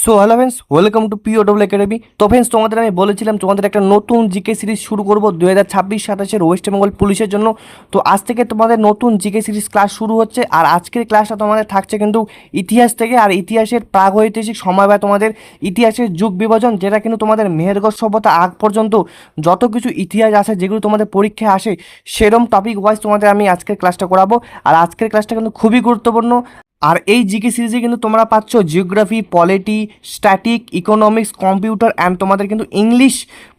So hello friends, welcome to POW academy. তো friends, তোমাদের আমি বলেছিলাম তোমাদের একটা নতুন জিকে সিরিজ শুরু করবো 2026-27 ওয়েস্ট বেঙ্গল পুলিশের জন্য। তো আজ থেকে তোমাদের নতুন জিকে সিরিজ ক্লাস শুরু হচ্ছে। আর আজকের ক্লাসটা তোমাদের থাকছে কিন্তু ইতিহাস থেকে, আর ইতিহাসের প্রাগৈতিহাসিক সময় বা তোমাদের ইতিহাসের যুগ বিভাজন, যেটা কিন্তু তোমাদের মেহেরগড় সভ্যতা আগ পর্যন্ত যত কিছু ইতিহাস আছে যেগুলো তোমাদের পরীক্ষায় আসে, সেরম টপিক ওয়াইজ তোমাদের আমি আজকের ক্লাসটা করাবো। আর আজকের ক্লাসটা কিন্তু খুবই গুরুত্বপূর্ণ। আর এই জিকে সিরিজে কিন্তু তোমরা পাচ্ছ geography, polity, static, economics, computer and তোমাদের কিন্তু ইংলিশ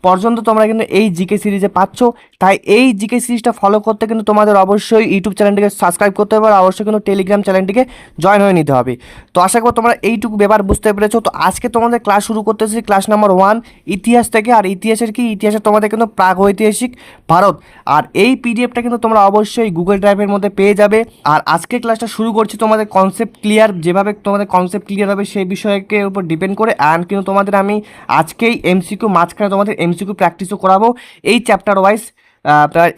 পর্যন্ত তোমরা কিন্তু এই জিকে সিরিজে পাচ্ছ। তাই এই জিকে সিরিজটা ফলো করতে কিন্তু তোমাদের অবশ্যই ইউটিউব চ্যানেলটিকে সাবস্ক্রাইব করতে হবে, আর অবশ্যই কিন্তু টেলিগ্রাম চ্যানেলটিকে জয়েন হয়ে নিতে হবে। তো আশা করি তোমরা এইটুকু ব্যাপার বুঝতে পেরেছো। তো আজকে তোমাদের ক্লাস শুরু করতেছি ক্লাস নাম্বার 1 ইতিহাস থেকে। আর ইতিহাসের কি, ইতিহাসে তোমাদের কিন্তু প্রাগৈতিহাসিক ভারত। আর এই পিডিএফটা কিন্তু তোমরা অবশ্যই গুগল ড্রাইভের মধ্যে পেয়ে যাবে। আর আজকে ক্লাসটা শুরু করছি তোমাদের কনসেপ্ট ক্লিয়ার, যেভাবে তোমাদের কনসেপ্ট ক্লিয়ার হবে সেই বিষয়কে উপর ডিপেন্ড করে। অ্যান্ড কিন্তু তোমাদের আমি আজকেই এমসিকিউ মাঝখানে তোমাদের এমসিকিউ প্র্যাকটিসও করাবো এই চ্যাপ্টার ওয়াইজ,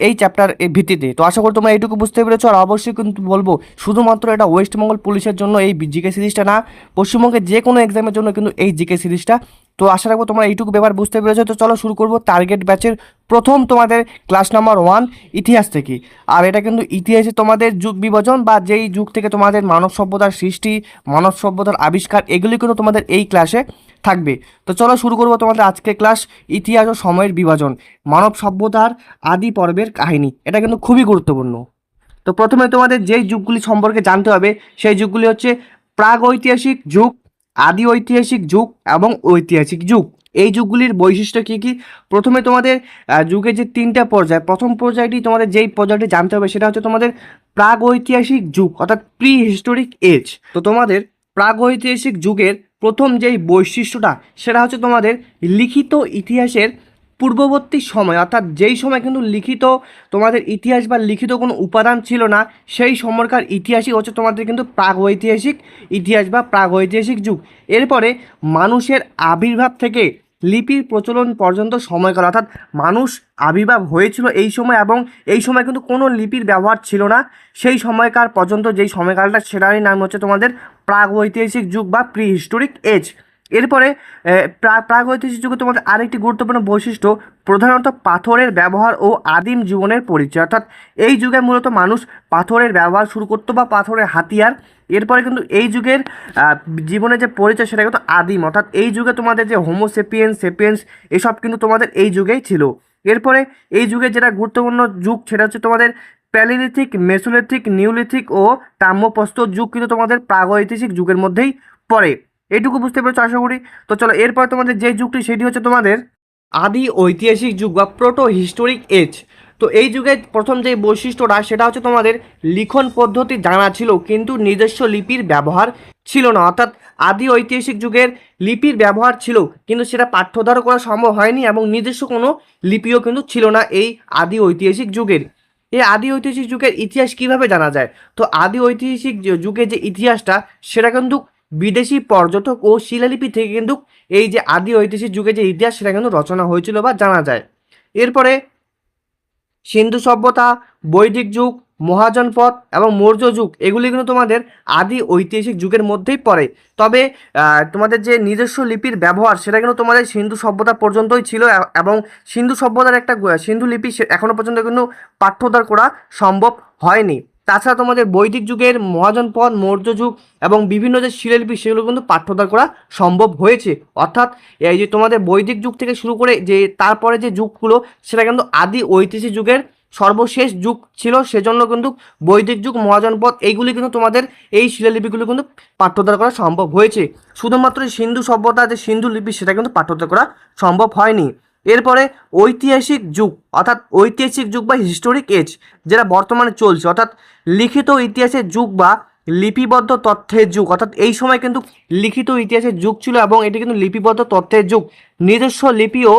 এই চ্যাপ্টার ভিত্তিতে। তো আশা করি তোমরা এইটুকু বুঝতে পেরেছো। আর অবশ্যই কিন্তু বলবো, শুধুমাত্র এটা ওয়েস্টবেঙ্গল পুলিশের জন্য এই জিকে সিরিজটা না, পশ্চিমবঙ্গের যে কোনো এক্সামের জন্য কিন্তু এই জিকে সিরিজটা। তো আশা রাখবো তোমরা এইটুকু ব্যাপার বুঝতে পেরেছো। তো চলো শুরু করবো টার্গেট ব্যাচের প্রথম তোমাদের ক্লাস নাম্বার 1 ইতিহাস থেকে। আর এটা কিন্তু ইতিহাসে তোমাদের যুগ বিভাজন বা যেই যুগ থেকে তোমাদের মানব সভ্যতার সৃষ্টি, মানব সভ্যতার আবিষ্কার, এগুলি কিন্তু তোমাদের এই ক্লাসে থাকবে। তো চলো শুরু করবো তোমাদের আজকে ক্লাস ইতিহাস ও সময়ের বিভাজন, মানব সভ্যতার আদি পর্বের কাহিনী। এটা কিন্তু খুবই গুরুত্বপূর্ণ। তো প্রথমে তোমাদের যেই যুগগুলি সম্পর্কে জানতে হবে সেই যুগগুলি হচ্ছে প্রাগৈতিহাসিক যুগ, আদি ঐতিহাসিক যুগ এবং ঐতিহাসিক যুগ। এই যুগগুলির বৈশিষ্ট্য কী কী? প্রথমে তোমাদের যুগের যে 3টা পর্যায়, প্রথম পর্যায়টি তোমাদের যেই পর্যায়টি জানতে হবে সেটা হচ্ছে তোমাদের প্রাগৈতিহাসিক যুগ, অর্থাৎ প্রি হিস্টোরিক এজ। তো তোমাদের প্রাগৈতিহাসিক যুগের প্রথম যেই বৈশিষ্ট্যটা সেটা হচ্ছে তোমাদের লিখিত ইতিহাসের পূর্ববর্তী সময়, অর্থাৎ যেই সময় কিন্তু লিখিত তোমাদের ইতিহাস বা লিখিত কোনো উপাদান ছিল না, সেই সময়কার ইতিহাসই হচ্ছে তোমাদের কিন্তু প্রাগৈতিহাসিক ইতিহাস বা প্রাগৈতিহাসিক যুগ। এরপরে মানুষের আবির্ভাব থেকে লিপির প্রচলন পর্যন্ত সময়কাল, অর্থাৎ মানুষ আবির্ভাব হয়েছিল এই সময় এবং এই সময় কিন্তু কোনো লিপির ব্যবহার ছিল না, সেই সময়কার পর্যন্ত যেই সময়কালটা সেটারই নাম হচ্ছে তোমাদের প্রাগৈতিহাসিক যুগ বা প্রি হিস্টোরিক এজ। এরপরে প্রাগৈতিহাসিক যুগে তোমাদের আরেকটি গুরুত্বপূর্ণ বৈশিষ্ট্য প্রধানত পাথরের ব্যবহার ও আদিম জীবনের পরিচয়, অর্থাৎ এই যুগে মূলত মানুষ পাথরের ব্যবহার শুরু করতো বা পাথরের হাতিয়ার। এরপরে কিন্তু এই যুগের জীবনের যে পরিচয় সেটা কিন্তু আদিম, অর্থাৎ এই যুগে তোমাদের যে হোমোসেপিয়েন্স, সেপিয়েন্স এসব কিন্তু তোমাদের এই যুগেই ছিল। এরপরে এই যুগে যেটা গুরুত্বপূর্ণ যুগ সেটা হচ্ছে তোমাদের প্যালিলিথিক, মেসোলিথিক, নিওলিথিক ও তাম্রপ্রস্তর যুগ কিন্তু তোমাদের প্রাগৈতিহাসিক যুগের মধ্যেই পড়ে। এইটুকু বুঝতে পেরেছো আশা করি। তো চলো এরপর তোমাদের যে যুগটি সেটি হচ্ছে তোমাদের আদি ঐতিহাসিক যুগ বা প্রোটো হিস্টোরিক এজ। তো এই যুগের প্রথম যে বৈশিষ্ট্যটা সেটা হচ্ছে তোমাদের লিখন পদ্ধতি জানা ছিল কিন্তু নিজস্ব লিপির ব্যবহার ছিল না, অর্থাৎ আদি ঐতিহাসিক যুগের লিপির ব্যবহার ছিল কিন্তু সেটা পাঠ্যোদ্ধার করা সম্ভব হয়নি এবং নিজস্ব কোনো লিপিও কিন্তু ছিল না এই আদি ঐতিহাসিক যুগের। এই আদি ঐতিহাসিক যুগের ইতিহাস কিভাবে জানা যায়? তো আদি ঐতিহাসিক যুগের যে ইতিহাসটা সেটা কিন্তু বিদেশি পর্যটক ও শিলালিপি থেকে কিন্তু এই যে আদি ঐতিহাসিক যুগের যে ইতিহাস সেটা কিন্তু রচনা হয়েছিল বা জানা যায়। এরপরে সিন্ধু সভ্যতা, বৈদিক যুগ, মহাজনপদ এবং মৌর্য যুগ এগুলি কিন্তু তোমাদের আদি ঐতিহাসিক যুগের মধ্যেই পড়ে। তবে তোমাদের যে নিজস্ব লিপির ব্যবহার সেটা কিন্তু তোমাদের সিন্ধু সভ্যতা পর্যন্তই ছিল এবং সিন্ধু সভ্যতার একটা সিন্ধু লিপি এখনও পর্যন্ত কিন্তু পাঠ্যোদ্ধার করা সম্ভব হয়নি। তাছাড়া তোমাদের বৈদিক যুগের মহাজনপদ, মৌর্য যুগ এবং বিভিন্ন যে শিলালিপি সেগুলো কিন্তু পাঠ্যোদ্ধার করা সম্ভব হয়েছে। অর্থাৎ এই যে তোমাদের বৈদিক যুগ থেকে শুরু করে যে তারপরে যে যুগগুলো সেটা কিন্তু আদি ঐতিহাসিক যুগের সর্বশেষ যুগ ছিল, সেজন্য কিন্তু বৈদিক যুগ, মহাজনপদ এইগুলি কিন্তু তোমাদের এই শিলালিপিগুলো কিন্তু পাঠ্যোদ্ধার করা সম্ভব হয়েছে। শুধুমাত্র সিন্ধু সভ্যতা যে সিন্ধু লিপি সেটা কিন্তু পাঠ্যোদ্ধার করা সম্ভব হয়নি। এরপরে ঐতিহাসিক যুগ, অর্থাৎ ঐতিহাসিক যুগ বা হিস্টোরিক এজ যেটা বর্তমানে চলছে, অর্থাৎ লিখিত ইতিহাসের যুগ বা লিপিবদ্ধ তথ্যের যুগ। অর্থাৎ এই সময় কিন্তু লিখিত ইতিহাসের যুগ ছিল এবং এটি কিন্তু লিপিবদ্ধ তথ্যের যুগ। নিজস্ব লিপি ও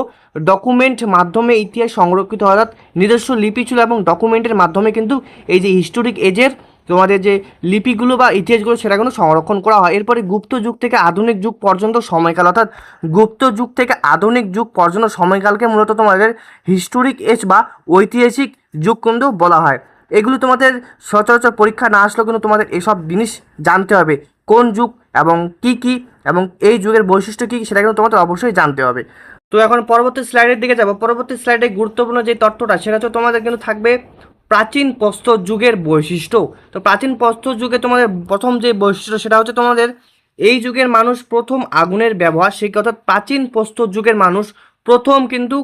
ডকুমেন্ট মাধ্যমে ইতিহাস সংরক্ষিত হয়, অর্থাৎ নিজস্ব লিপি ছিল এবং ডকুমেন্টের মাধ্যমে কিন্তু এই যে হিস্টোরিক এজের তোমাদের যে লিপিগুলো বা ইতিহাসগুলো সেটা কিন্তু সংরক্ষণ করা হয়। এরপরে গুপ্ত যুগ থেকে আধুনিক যুগ পর্যন্ত সময়কাল, অর্থাৎ গুপ্ত যুগ থেকে আধুনিক যুগ পর্যন্ত সময়কালকে মূলত তোমাদের হিস্টোরিক এজ বা ঐতিহাসিক যুগ কিন্তু বলা হয়। এগুলো তোমাদের সচরাচর পরীক্ষা না আসলেও কিন্তু তোমাদের এসব জিনিস জানতে হবে। কোন যুগ এবং কি এবং এই যুগের বৈশিষ্ট্য কী সেটা কিন্তু তোমাদের অবশ্যই জানতে হবে। তো এখন পরবর্তী স্লাইডের দিকে যাব। পরবর্তী স্লাইডে গুরুত্বপূর্ণ যে তথ্যটা সেটা হচ্ছে তোমাদের কিন্তু থাকবে প্রাচীন প্রস্তর যুগের বৈশিষ্ট্য। তো প্রাচীন প্রস্তর যুগে তোমাদের প্রথম যে বৈশিষ্ট্য সেটা হচ্ছে তোমাদের এই যুগের মানুষ প্রথম আগুনের ব্যবহার শিখে, অর্থাৎ প্রাচীন প্রস্তর যুগের মানুষ প্রথম কিন্তু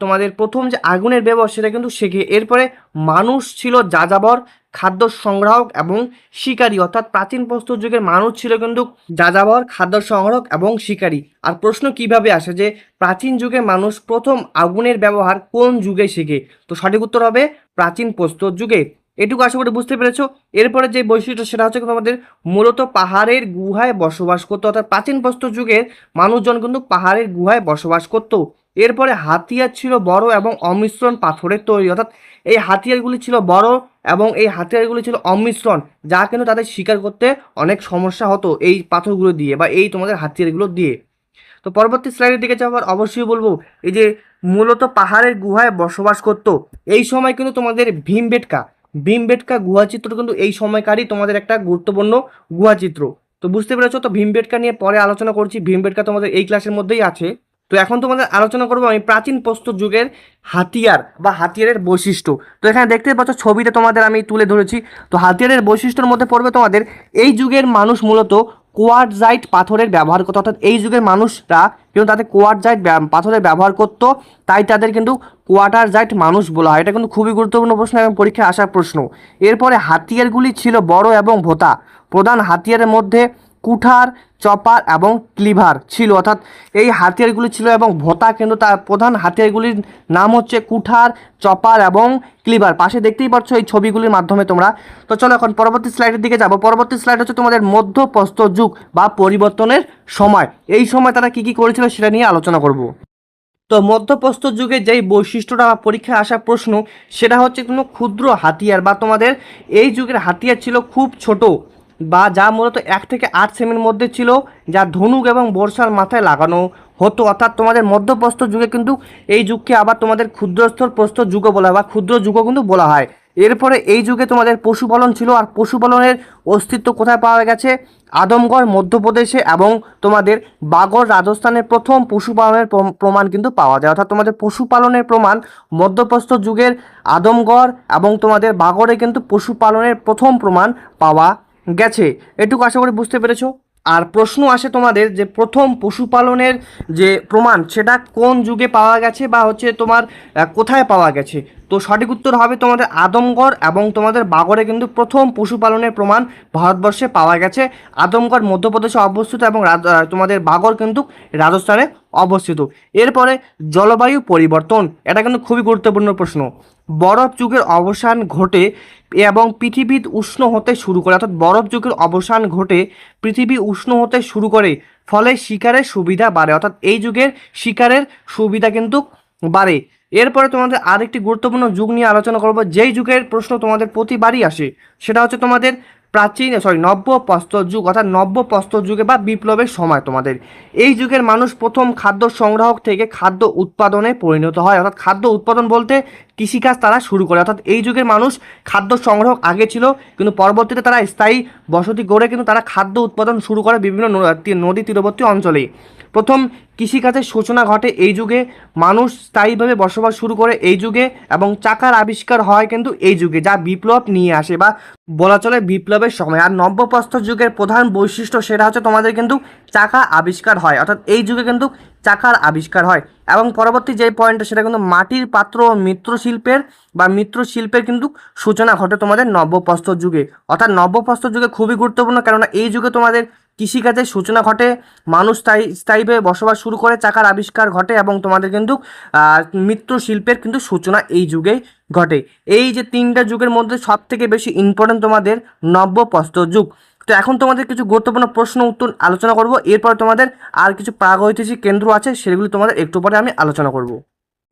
তোমাদের প্রথম যে আগুনের ব্যবহার সেটা কিন্তু শেখে। এরপরে মানুষ ছিল যাযাবর, খাদ্য সংগ্রাহক এবং শিকারী, অর্থাৎ প্রাচীন প্রস্তর যুগের মানুষ ছিল কিন্তু যাযাবর, খাদ্য সংগ্রাহক এবং শিকারী। আর প্রশ্ন কিভাবে আসে যে প্রাচীন যুগের মানুষ প্রথম আগুনের ব্যবহার কোন যুগে শেখে? তো সঠিক উত্তর হবে প্রাচীন প্রস্তর যুগে। এটুকু আশা করি বুঝতে পেরেছো। এরপরে যে বৈশিষ্ট্য সেটা হচ্ছে তোমাদের মূলত পাহাড়ের গুহায় বসবাস করতো, অর্থাৎ প্রাচীন প্রস্তর যুগের মানুষজন কিন্তু পাহাড়ের গুহায় বসবাস করতো। এরপরে হাতিয়ার ছিল বড় এবং অমিশ্রণ পাথরের তৈরি, অর্থাৎ এই হাতিয়ারগুলি ছিল বড় এবং এই হাতিয়ারগুলি ছিল অমিশ্রণ, যা কিন্তু তাদের শিকার করতে অনেক সমস্যা হতো এই পাথরগুলো দিয়ে বা এই তোমাদের হাতিয়ারগুলো দিয়ে। তো পরবর্তী স্লাইডের দিকে যাওয়ার অবশ্যই বলবো এই যে মূলত পাহাড়ের গুহায় বসবাস করতো, এই সময় কিন্তু তোমাদের ভীমবেটকা গুহাচিত্র কিন্তু এই সময়কারই তোমাদের একটা গুরুত্বপূর্ণ গুহাচিত্র। তো বুঝতে পেরেছো। তো ভীমবেটকা নিয়ে পরে আলোচনা করছি, ভীমবেটকা তোমাদের এই ক্লাসের মধ্যেই আছে। তো এখন তোমাদের আলোচনা করবো আমি প্রাচীন প্রস্তর যুগের হাতিয়ার বা হাতিয়ারের বৈশিষ্ট্য। তো এখানে দেখতে পাচ্ছ ছবিতে তোমাদের আমি তুলে ধরেছি। তো হাতিয়ারের বৈশিষ্ট্যের মধ্যে পড়বে তোমাদের এই যুগের মানুষ মূলত কোয়ার্টজাইট পাথরের ব্যবহার করতো, অর্থাৎ এই যুগের মানুষরা কিন্তু তাদের কোয়ার্টজাইট পাথরের ব্যবহার করতো, তাই তাদের কিন্তু কোয়ার্টারজাইট মানুষ বলা হয়। এটা কিন্তু খুবই গুরুত্বপূর্ণ প্রশ্ন এবং পরীক্ষায় আসার প্রশ্ন। এরপরে হাতিয়ারগুলি ছিল বড় এবং ভোঁতা। প্রধান হাতিয়ারের মধ্যে কুঠার, চপার এবং ক্লিভার ছিল, অর্থাৎ এই হাতিয়ারগুলি ছিল এবং ভোঁতা কিন্তু তার প্রধান হাতিয়ারগুলির নাম হচ্ছে কুঠার, চপার এবং ক্লিভার। পাশে দেখতেই পাচ্ছ এই ছবিগুলির মাধ্যমে তোমরা। তো চলো এখন পরবর্তী স্লাইডের দিকে যাব। পরবর্তী স্লাইড হচ্ছে তোমাদের মধ্যপ্রস্তর যুগ বা পরিবর্তনের সময়। এই সময় তারা কি করেছিল সেটা নিয়ে আলোচনা করব। তো মধ্যপ্রস্তর যুগে যেই বৈশিষ্ট্যটা পরীক্ষায় আসা প্রশ্ন সেটা হচ্ছে কোনো ক্ষুদ্র হাতিয়ার বা তোমাদের এই যুগের হাতিয়ার ছিল খুব ছোট বা যা মূলত 1 থেকে 8 সেমির মধ্যে ছিল, যা ধনুক এবং বর্ষার মাথায় লাগানো হতো। অর্থাৎ তোমাদের মধ্যপ্রস্তর যুগে কিন্তু এই যুগকে আবার তোমাদের ক্ষুদ্রস্তর প্রস্তর যুগও বলা হয় বা ক্ষুদ্র যুগও কিন্তু বলা হয়। এরপরে এই যুগে তোমাদের পশুপালন ছিল, আর পশুপালনের অস্তিত্ব কোথায় পাওয়া গেছে? আদমগড় মধ্যপ্রদেশে এবং তোমাদের বাগড় রাজস্থানের প্রথম পশুপালনের প্রমাণ কিন্তু পাওয়া যায়। অর্থাৎ তোমাদের পশুপালনের প্রমাণ মধ্যপ্রস্তর যুগের আদমগড় এবং তোমাদের বাগড়ে কিন্তু পশুপালনের প্রথম প্রমাণ পাওয়া গেছে। এটুকু আশা করি বুঝতে পেরেছো। আর প্রশ্ন আসে তোমাদের যে প্রথম পশুপালনের যে প্রমাণ সেটা কোন যুগে পাওয়া গেছে বা হচ্ছে তোমার কোথায় পাওয়া গেছে? তো সঠিক উত্তর হবে তোমাদের আদমগড় এবং তোমাদের বাগড়ে কিন্তু প্রথম পশুপালনের প্রমাণ ভারতবর্ষে পাওয়া গেছে। আদমগড় মধ্যপ্রদেশে অবস্থিত এবং তোমাদের বাগড় কিন্তু রাজস্থানে অবস্থিত। এরপরে জলবায়ু পরিবর্তন, এটা কিন্তু খুবই গুরুত্বপূর্ণ প্রশ্ন। বরফ যুগের অবসান ঘটে এবং পৃথিবী উষ্ণ হতে শুরু করে, অর্থাৎ বরফ যুগের অবসান ঘটে পৃথিবী উষ্ণ হতে শুরু করে, ফলে শিকারের সুবিধা বাড়ে, অর্থাৎ এই যুগের শিকারের সুবিধা কিন্তু বাড়ে। এরপরে তোমাদের আরেকটি গুরুত্বপূর্ণ যুগ নিয়ে আলোচনা করবো, যেই যুগের প্রশ্ন তোমাদের প্রতিবারই আসে সেটা হচ্ছে তোমাদের নব্যপ্রস্তর যুগ, অর্থাৎ নব্যপ্রস্তর যুগে বা বিপ্লবের সময় তোমাদের এই যুগের মানুষ প্রথম খাদ্য সংগ্রাহক থেকে খাদ্য উৎপাদনে পরিণত হয়, অর্থাৎ খাদ্য উৎপাদন বলতে কৃষিকাজ তারা শুরু করে। অর্থাৎ এই যুগের মানুষ খাদ্য সংগ্রাহক আগে ছিল, কিন্তু পরবর্তীতে তারা স্থায়ী বসতি গড়ে কিন্তু তারা খাদ্য উৎপাদন শুরু করে বিভিন্ন নদী তীরবর্তী অঞ্চলে। প্রথম কৃষিকাজের সূচনা ঘটে এই যুগে, মানুষ স্থায়ীভাবে বসবাস শুরু করে এই যুগে এবং চাকার আবিষ্কার হয় কিন্তু এই যুগে, যা বিপ্লব নিয়ে আসে বা বলা চলে বিপ্লবের সময়। আর নব্যপ্রস্তর যুগের প্রধান বৈশিষ্ট্য সেটা হচ্ছে তোমাদের কিন্তু চাকা আবিষ্কার হয়, অর্থাৎ এই যুগে কিন্তু চাকার আবিষ্কার হয়। এবং পরবর্তী যে পয়েন্টটা সেটা কিন্তু মাটির পাত্র ও মৃৎশিল্পের কিন্তু সূচনা ঘটে তোমাদের নব্যপ্রস্তর যুগে। অর্থাৎ নব্যপ্রস্তর যুগে খুবই গুরুত্বপূর্ণ, কেননা এই যুগে তোমাদের কৃষিকাজের সূচনা ঘটে, মানুষ স্থায়ীভাবে বসবাস শুরু করে, চাকার আবিষ্কার ঘটে এবং তোমাদের কিন্তু মৃৎশিল্পের কিন্তু সূচনা এই যুগেই ঘটে। এই যে 3টা যুগের মধ্যে সব থেকে বেশি ইম্পর্টেন্ট তোমাদের নব্যপ্রস্তর যুগ। তো এখন তোমাদের কিছু গুরুত্বপূর্ণ প্রশ্ন উত্তর আলোচনা করব, এরপর তোমাদের আর কিছু প্রাগৈতিহাসিক কেন্দ্র আছে সেগুলি তোমাদের একটু পরে আমি আলোচনা করব।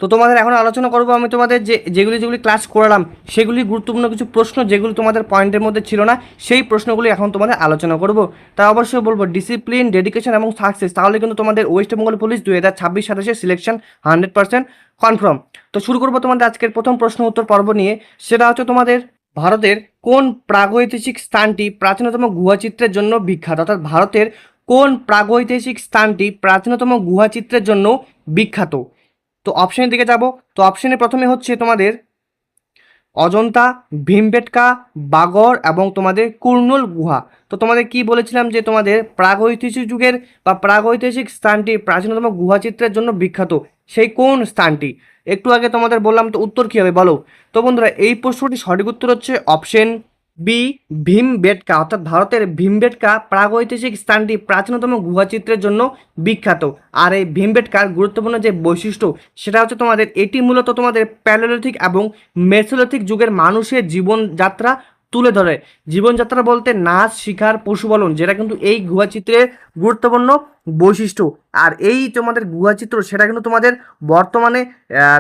তো তোমাদের এখন আলোচনা করব আমি তোমাদের যেগুলি ক্লাস করালাম সেগুলি গুরুত্বপূর্ণ কিছু প্রশ্ন যেগুলি তোমাদের পয়েন্টের মধ্যে ছিল না, সেই প্রশ্নগুলি এখন তোমাদের আলোচনা করব। তাই অবশ্যই বলবো ডিসিপ্লিন, ডেডিকেশন এবং সাকসেস, তাহলে কিন্তু তোমাদের West Bengal police 2026-27 selection 100% confirm. তো শুরু করবো তোমাদের আজকের প্রথম প্রশ্ন উত্তর পর্ব নিয়ে। সেটা হচ্ছে তোমাদের ভারতের কোন প্রাগৈতিহাসিক স্থানটি প্রাচীনতম গুহাচিত্রের জন্য বিখ্যাত? অর্থাৎ ভারতের কোন প্রাগৈতিহাসিক স্থানটি প্রাচীনতম গুহাচিত্রের জন্য বিখ্যাত? তো অপশনের দিকে যাব। তো অপশনে প্রথমে হচ্ছে তোমাদের অজন্তা, ভীমবেটকা, বাগড় এবং তোমাদের কুর্নুল গুহা। তো তোমাদের কি বলেছিলাম যে তোমাদের প্রাগৈতিহাসিক যুগের বা প্রাগৈতিহাসিক স্থানটি প্রাচীনতম গুহাচিত্রের জন্য বিখ্যাত, সেই কোন স্থানটি? একটু আগে তোমাদের বললাম, তো উত্তর কী হবে বলো? তো বন্ধুরা এই প্রশ্নটি সঠিক উত্তর হচ্ছে অপশন বি, ভীমবেটকা। অর্থাৎ ভারতের ভীমবেটকা প্রাগৈতিহাসিক স্থানটি প্রাচীনতম গুহাচিত্রের জন্য বিখ্যাত। আর এই ভীমবেটকার গুরুত্বপূর্ণ যে বৈশিষ্ট্য সেটা হচ্ছে তোমাদের এটি মূলত তোমাদের প্যালিওলিথিক এবং মেসোলিথিক যুগের মানুষের জীবনযাত্রা তুলে ধরে। জীবনযাত্রা বলতে নাচ, শিকার, পশুপালন, যেটা কিন্তু এই গুহাচিত্রের গুরুত্বপূর্ণ বৈশিষ্ট্য। আর এই তোমাদের গুহাচিত্র সেটা কিন্তু তোমাদের বর্তমানে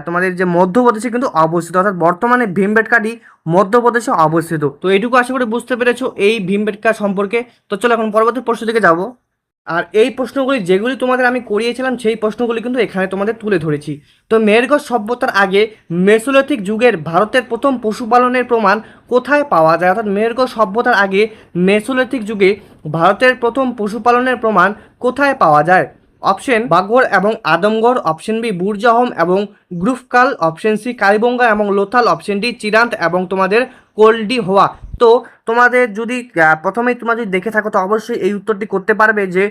তোমাদের যে মধ্যপ্রদেশে কিন্তু অবস্থিত, অর্থাৎ বর্তমানে ভীমবেটকাটি মধ্যপ্রদেশে অবস্থিত। তো এইটুকু আশা করি বুঝতে পেরেছো এই ভীমবেটকা সম্পর্কে। তো চলো এখন পরবর্তী প্রশ্ন দিকে যাবো। আর এই প্রশ্নগুলি যেগুলি তোমাদের আমি করিয়েছিলাম সেই প্রশ্নগুলি কিন্তু এখানে তোমাদের তুলে ধরেছি। তো মেহেরগড় সভ্যতার আগে মেসোলিথিক যুগের ভারতের প্রথম পশুপালনের প্রমাণ কোথায় পাওয়া যায়? অর্থাৎ মেহেরগড় সভ্যতার আগে মেসোলিথিক যুগে ভারতের প্রথম পশুপালনের প্রমাণ কোথায় পাওয়া যায়? অপশন বাগড় এবং আদমগড়, অপশন বি বুরজাহম এবং গ্রুফকাল, অপশন সি কালিবঙ্গা এবং লোথাল, অপশন ডি চিরান্ত এবং তোমাদের কোল্ডি হওয়া। তো তোমাদের যদি প্রথমেই তোমরা যদি দেখে থাকো তো অবশ্যই এই উত্তরটি করতে পারবে যে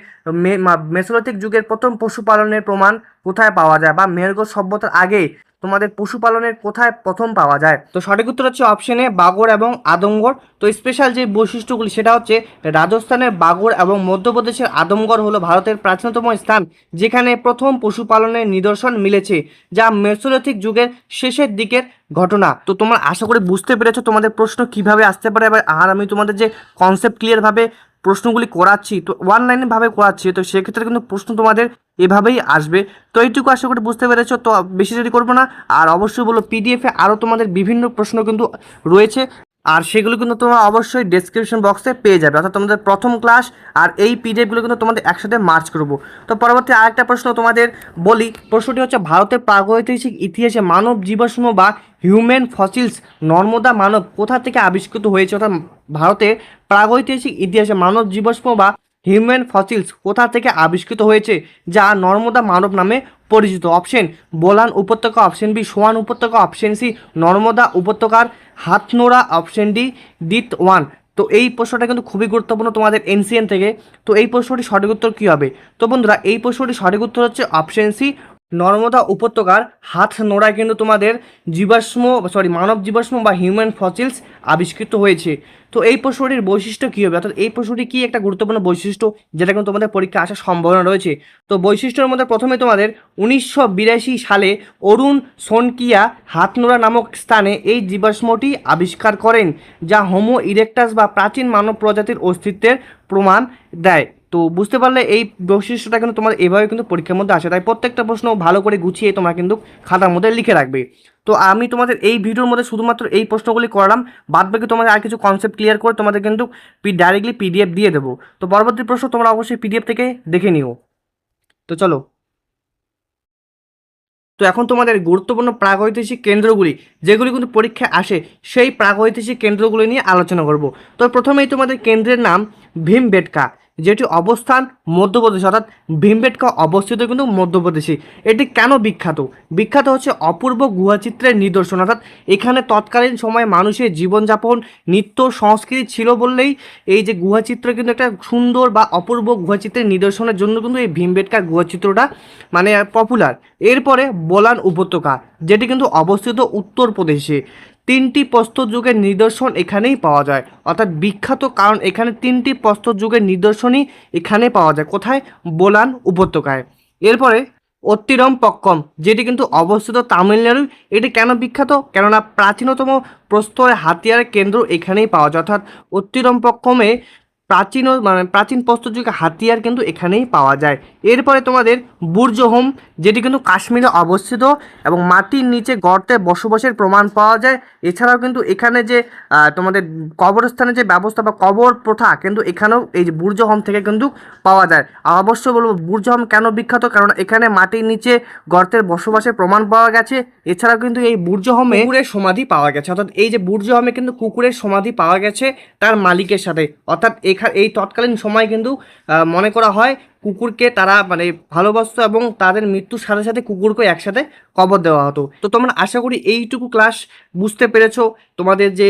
মেসোলিথিক যুগের প্রথম পশুপালনের প্রমাণ কোথায় পাওয়া যায়, বা মেহেরগড় সভ্যতার আগে তোমাদের পশুপালনের কোথায় প্রথম পাওয়া যায়? তো সঠিক উত্তর হচ্ছে অপশনে বাগড় এবং আদমগড়। তো স্পেশাল যে বৈশিষ্ট্যগুলি সেটা হচ্ছে রাজস্থানের বাগড় এবং মধ্যপ্রদেশের আদমগড় হলো ভারতের প্রাচীনতম স্থান যেখানে প্রথম পশুপালনের নিদর্শন মিলেছে, যা মেসোলিথিক যুগের শেষের দিকের ঘটনা। তো তোমরা আশা করি বুঝতে পেরেছো তোমাদের প্রশ্ন কিভাবে আসতে পারে। আর আমি তোমাদের যে কনসেপ্ট ক্লিয়ারভাবে প্রশ্নগুলি করাচ্ছি, তো ওয়ান লাইনে ভাবে করাচ্ছি, তো সেক্ষেত্রে কিন্তু প্রশ্ন তোমাদের এভাবেই আসবে। তো এইটুকু আশা করি বুঝতে পেরেছো। তো বেশি দেরি করবো না, আর অবশ্যই বলো পিডিএফে আরও তোমাদের বিভিন্ন প্রশ্ন কিন্তু রয়েছে, আর সেগুলো কিন্তু তোমরা অবশ্যই ডেসক্রিপশন বক্সে পেয়ে যাবে। অর্থাৎ তোমাদের প্রথম ক্লাস আর এই পিডিএফগুলো কিন্তু তোমাদের একসাথে মার্চ করবো। তো পরবর্তী আরেকটা প্রশ্ন তোমাদের বলি। প্রশ্নটি হচ্ছে ভারতের প্রাগৈতিহাসিক ইতিহাসে মানব জীবাশ্ম বা হিউম্যান ফসিলস নর্মদা মানব কোথা থেকে আবিষ্কৃত হয়েছে? অর্থাৎ ভারতের প্রাগৈতিহাসিক ইতিহাসে মানব জীবাশ্ম বা হিউম্যান ফসিলস কোথা থেকে আবিষ্কৃত হয়েছে যা নর্মদা মানব নামে পরিচিত? অপশন বোলান উপত্যকা, অপশন বি সোয়ান উপত্যকা, অপশন সি নর্মদা উপত্যকার হাতনোড়া, অপশন ডি দিতওয়ান। তো এই প্রশ্নটা কিন্তু খুবই গুরুত্বপূর্ণ তোমাদের এনসিএন থেকে। তো এই প্রশ্নটি সঠিক উত্তর কী হবে? তো বন্ধুরা এই প্রশ্নটি সঠিক উত্তর হচ্ছে অপশন সি নর্মদা উপত্যকার হাতনোড়ায় কিন্তু তোমাদের মানব জীবাশ্ম বা হিউম্যান ফসিলস আবিষ্কৃত হয়েছে। তো এই প্রশ্নটির বৈশিষ্ট্য কী হবে? অর্থাৎ এই প্রশ্নটি কী একটা গুরুত্বপূর্ণ বৈশিষ্ট্য যেটা কিন্তু তোমাদের পরীক্ষা আসার সম্ভাবনা রয়েছে। তো বৈশিষ্ট্যের মধ্যে প্রথমে তোমাদের 1982 সালে অরুণ সোনকিয়া হাতনোড়া নামক স্থানে এই জীবাশ্মটি আবিষ্কার করেন, যা হোমো ইরেক্টাস বা প্রাচীন মানব প্রজাতির অস্তিত্বের প্রমাণ দেয়। তো বুঝতে পারলে এই বৈশিষ্ট্যটা কিন্তু তোমার এভাবে কিন্তু পরীক্ষার মধ্যে আসে, তাই প্রত্যেকটা প্রশ্ন ভালো করে গুছিয়ে তোমরা কিন্তু খাতার মধ্যে লিখে রাখবে। তো আমি তোমাদের এই ভিডিওর মধ্যে শুধুমাত্র এই প্রশ্নগুলি করালাম, বাদ বাকি তোমাদের আর কিছু কনসেপ্ট ক্লিয়ার করে তোমাদের কিন্তু ডাইরেক্টলি পিডিএফ দিয়ে দেবো। তো পরবর্তী প্রশ্ন তোমরা অবশ্যই পিডিএফ থেকে দেখে নিও। তো চলো, তো এখন তোমাদের গুরুত্বপূর্ণ প্রাগৈতিহাসিক কেন্দ্রগুলি যেগুলি কিন্তু পরীক্ষায় আসে সেই প্রাগৈতিহাসিক কেন্দ্রগুলি নিয়ে আলোচনা করব। তো প্রথমেই তোমাদের কেন্দ্রের নাম ভীমবেটকা, যেটি অবস্থান মধ্যপ্রদেশ, অর্থাৎ ভীমবেটকা অবস্থিত কিন্তু মধ্যপ্রদেশে। এটি কেন বিখ্যাত? বিখ্যাত হচ্ছে অপূর্ব গুহাচিত্রের নিদর্শন, অর্থাৎ এখানে তৎকালীন সময়ে মানুষের জীবনযাপন, নৃত্য, সংস্কৃতি ছিল বললেই এই যে গুহাচিত্র কিন্তু একটা সুন্দর বা অপূর্ব গুহাচিত্রের নিদর্শনের জন্য কিন্তু এই ভীমবেটকা গুহাচিত্রটা মানে পপুলার। এরপরে বোলান উপত্যকা, যেটি কিন্তু অবস্থিত উত্তরপ্রদেশে। তিনটি প্রস্তর যুগের নিদর্শন এখানেই পাওয়া যায়, অর্থাৎ বিখ্যাত কারণ এখানে তিনটি প্রস্তর যুগের নিদর্শনই এখানে পাওয়া যায়। কোথায়? বোলান উপত্যকায়। এরপরে অত্তিরম পক্কম, যেটি কিন্তু অবস্থিত তামিলনাড়ু। এটি কেন বিখ্যাত? কেননা প্রাচীনতম প্রস্তর হাতিয়ারের কেন্দ্র এখানেই পাওয়া যায়, অর্থাৎ অত্তিরম পক্কমে প্রাচীন প্রস্তরযুগের হাতিয়ার কিন্তু এখানেই পাওয়া যায়। এরপরে তোমাদের বুর্জহোম, যেটি কিন্তু কাশ্মীরে অবস্থিত এবং মাটির নিচে গর্তে বসবাসের প্রমাণ পাওয়া যায়। এছাড়াও কিন্তু এখানে যে তোমাদের কবরস্থানের যে ব্যবস্থা বা কবর প্রথা কিন্তু এখানেও এই যে বুর্জহোম থেকে কিন্তু পাওয়া যায়। আর অবশ্যই বলবো বুর্জহোম কেন বিখ্যাত, কারণ এখানে মাটির নিচে গর্তের বসবাসের প্রমাণ পাওয়া গেছে। এছাড়াও কিন্তু এই বুর্জহোমে কুকুরের সমাধি পাওয়া গেছে, অর্থাৎ এই যে বুর্জহোমে কিন্তু কুকুরের সমাধি পাওয়া গেছে তার মালিকের সাথে, অর্থাৎ এই তৎকালীন সময় কিন্তু মনে করা হয় কুকুরকে তারা ভালোবাসতো এবং তাদের মৃত্যুর সাথে সাথে কুকুরকে একসাথে কবর দেওয়া হতো। তো তোমরা আশা করি এইটুকু ক্লাস বুঝতে পেরেছো। তোমাদের যে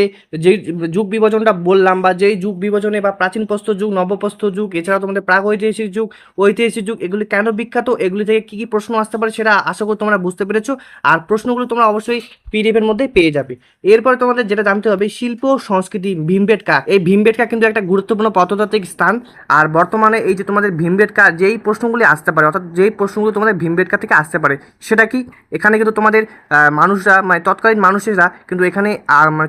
যুগ বিভাজনটা বললাম, বা যেই যুগ বিভাজনে বা প্রাচীন প্রস্তর যুগ, নবপ্রস্তর যুগ, এছাড়াও তোমাদের প্রাগ ঐতিহাসিক যুগ, ঐতিহাসিক যুগ, এগুলি কেন বিখ্যাত, এগুলি থেকে কী কী প্রশ্ন আসতে পারে সেটা আশা করি তোমরা বুঝতে পেরেছো। আর প্রশ্নগুলো তোমরা অবশ্যই পিডিএফের মধ্যে পেয়ে যাবে। এরপরে তোমাদের যেটা জানতে হবে শিল্প ও সংস্কৃতি, ভীমবেটকা। এই ভীমবেটকা কিন্তু একটা গুরুত্বপূর্ণ প্রত্নতাত্ত্বিক স্থান। আর বর্তমানে এই যে তোমাদের ভীমবেটকা যেই প্রশ্নগুলি আসতে পারে, অর্থাৎ যেই প্রশ্নগুলো তোমাদের ভীমবেটকা থেকে আসতে পারে সেটা কি, এখানে কিন্তু তোমাদের মানুষরা তৎকালীন মানুষেরা কিন্তু এখানে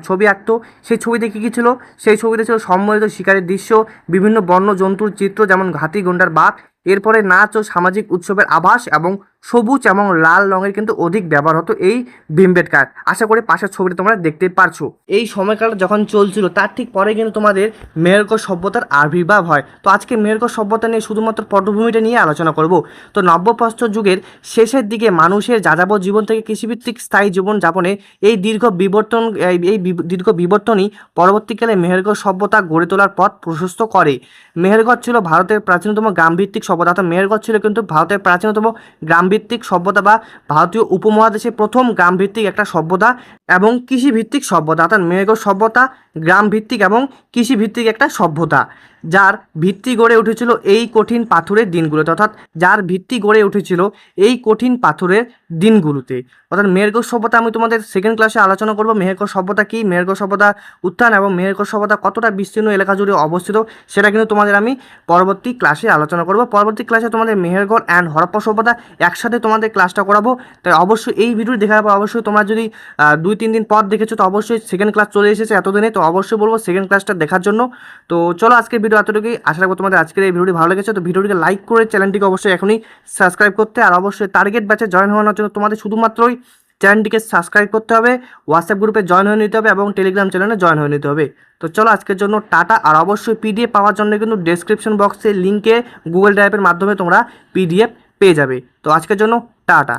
ছবি আঁকতো। সেই ছবিতে কী কী ছিল, সেই ছবিতে ছিল সম্মিলিত শিকারের দৃশ্য, বিভিন্ন বন্য জন্তুর চিত্র যেমন হাতি, গন্ডার, বাঘ। এরপরে নাচ ও সামাজিক উৎসবের আভাস এবং সবুজ এবং লাল রঙের কিন্তু অধিক ব্যবহার হতো এই ভীমবেটকার। আশা করি পাশের ছবিটা তোমরা দেখতে পারছো। এই সময়কাল যখন চলছিল তার ঠিক পরে কিন্তু তোমাদের মেহেরগড় সভ্যতার আবির্ভাব হয়। তো আজকে মেহেরগড় সভ্যতা নিয়ে শুধুমাত্র পটভূমিটা নিয়ে আলোচনা করব। তো নব্যপ্রস্তর যুগের শেষের দিকে মানুষের যাযাবর জীবন থেকে কৃষিভিত্তিক স্থায়ী জীবন যাপনে এই দীর্ঘ বিবর্তনই পরবর্তীকালে মেহেরগড় সভ্যতা গড়ে তোলার পথ প্রশস্ত করে। মেহেরগড় ছিল ভারতের প্রাচীনতম গ্রামভিত্তিক সভ্যতা, অর্থাৎ মেহেরগড় ছিল কিন্তু ভারতের প্রাচীনতম গ্রামভিত্তিক সভ্যতা বা ভারতীয় উপমহাদেশে প্রথম গ্রামভিত্তিক একটা সভ্যতা এবং কৃষিভিত্তিক সভ্যতা, অর্থাৎ মেহেরগড় সভ্যতা গ্রামভিত্তিক এবং কৃষিভিত্তিক একটা সভ্যতা, যার ভিত্তি গড়ে উঠেছিল এই কঠিন পাথরের দিনগুলোতে, অর্থাৎ মেহেরগড় সভ্যতা আমি তোমাদের সেকেন্ড ক্লাসে আলোচনা করব। মেহেরগড় সভ্যতা কি, মেহেরগড় সভ্যতা উত্থান এবং মেহেরগড় সভ্যতা কতটা বিস্তীর্ণ এলাকা জুড়ে অবস্থিত সেটা কিন্তু তোমাদের আমি পরবর্তী ক্লাসে আলোচনা করব। পরবর্তী ক্লাসে তোমাদের মেহেরগড় অ্যান্ড হরপ্পা সভ্যতা একসাথে তোমাদের ক্লাসটা করাবো। তাই অবশ্যই এই ভিডিওটি দেখার পর অবশ্যই তোমরা যদি 2-3 দিন পর দেখেছো তো অবশ্যই সেকেন্ড ক্লাস চলে এসেছে এতদিনে, তো অবশ্যই বলবো সেকেন্ড ক্লাসটা দেখার জন্য। তো চলো আজকের ভিডিও এতটুকুই, আশা রাখবো তোমাদের আজকের এই ভিডিওটি ভালো লেগেছে। তো ভিডিওটিকে লাইক করে চ্যানেলটিকে অবশ্যই এখনই সাবস্ক্রাইব করতে, আর অবশ্যই টার্গেট ব্যাচে জয়েন হওয়ার জন্য তোমাদের শুধুমাত্রই চ্যানেলটিকে সাবস্ক্রাইব করতে হবে, হোয়াটসঅ্যাপ গ্রুপে জয়েন হয়ে নিতে হবে এবং টেলিগ্রাম চ্যানেলে জয়েন হয়ে নিতে হবে। তো চলো আজকের জন্য টাটা। আর অবশ্যই পিডিএফ পাওয়ার জন্য কিন্তু ডেসক্রিপশন বক্সে লিঙ্কে গুগল ড্রাইভের মাধ্যমে তোমরা পিডিএফ পেয়ে যাবে। তো আজকের জন্য টাটা।